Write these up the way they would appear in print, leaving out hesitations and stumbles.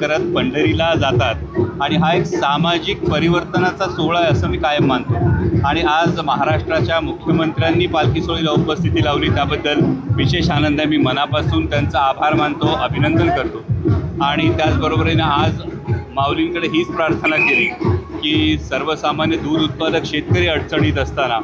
करत पंढरीला जातात आणि हा एक सामाजिक परिवर्तनाचा सोहळा आहे असं मी कायम मानतो। आणि आज महाराष्ट्राच्या मुख्यमंत्र्यांनी पालखी सोहळ्याला उपस्थिती लावली, त्याबद्दल विशेष आनंद आहे। मी मनापासून त्यांचा आभार मानतो, अभिनंदन करतो। आणि त्याचबरोबरीने आज माऊलींकडे हीच प्रार्थना केली की सर्वसामान्य दूध उत्पादक शेतकरी अडचणीत असताना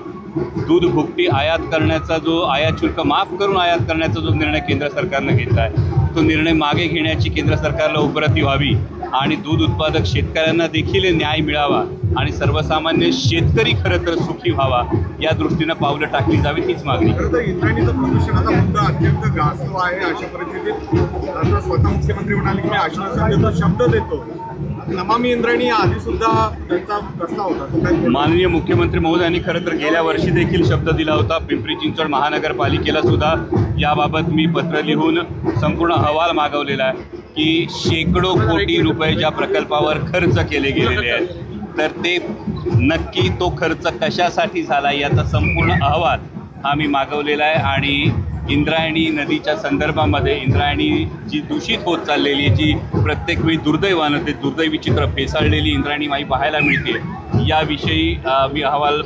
दूध भुकटी आयात करण्याचा जो आयात शुल्क माफ करून आयात करण्याचा जो निर्णय केंद्र सरकारनं घेतला आहे, तो निर्णय मागे घेण्याची केंद्र सरकारला उपरती व्हावी आणि दूध उत्पादक शेतकऱ्यांना देखील न्याय मिळावा आणि सर्वसामान्य शेतकरी खरं तर सुखी व्हावा या दृष्टीनं पावलं टाकली जावी, हीच मागणी। खरं तर इंद्रायणीचा प्रदूषणाचा मुद्दा अत्यंत गाजतो आहे। अशा परिस्थितीत आता स्वतः मुख्यमंत्री म्हणाले की मी आश्वासन देतो, शब्द देतो। नमामि इंद्रायणी आधी सुद्धा त्यांचा प्रस्ताव होता। माननीय मुख्यमंत्री महोदयांनी खरं तर गेल्या वर्षी देखील शब्द दिला होता। पिंपरी चिंचवड महानगरपालिकेला सुद्धा याबाबत मी पत्र लिहून संपूर्ण अहवाल मागवलेला आहे की शेकडो कोटी रुपये ज्या प्रकल्पावर खर्च केले गेलेले आहेत, तर ते नक्की तो खर्च कशासाठी झाला याचा संपूर्ण अहवाल आम्ही मागवलेला आहे। आणि इंद्रायणी नदीच्या संदर्भामध्ये इंद्रायणी जी दूषित होत चाललेली आहे, जी प्रत्येक वेळी दुर्दैवानं ते दुर्दैवी चित्र फेसाळलेली इंद्रायणी माई पाहायला मिळते, याविषयी मी अहवाल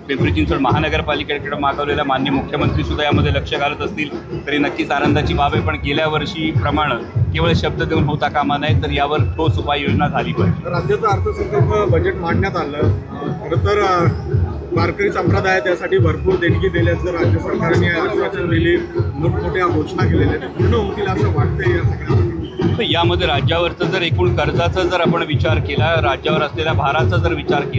पिंपरी चिंचवड महानगरपालिकेकडे मागवलेला। माननीय मुख्यमंत्रीसुद्धा यामध्ये लक्ष घालत असतील तरी नक्कीच आनंदाची बाब आहे। पण गेल्या वर्षीप्रमाणे केवळ शब्द देऊन होता कामा नये, तर यावर ठोस उपाययोजना झाली पाहिजे। राज्याचं अर्थसंकल्प बजेट मांडण्यात आलं, खरं तर वारकरी संप्रदाय त्यासाठी भरपूर देणगी दिल्याचं राज्य सरकारने आश्वासन दिली, मोठमोठ्या घोषणा केलेल्या आहेत, पूर्ण होतील असं वाटतंय या सगळ्या। यामध्ये राज्यावरचा जर एकूण कर्जाचा जर आपण विचार केला, राज्यावर असलेल्या भाराचा जर विचार केला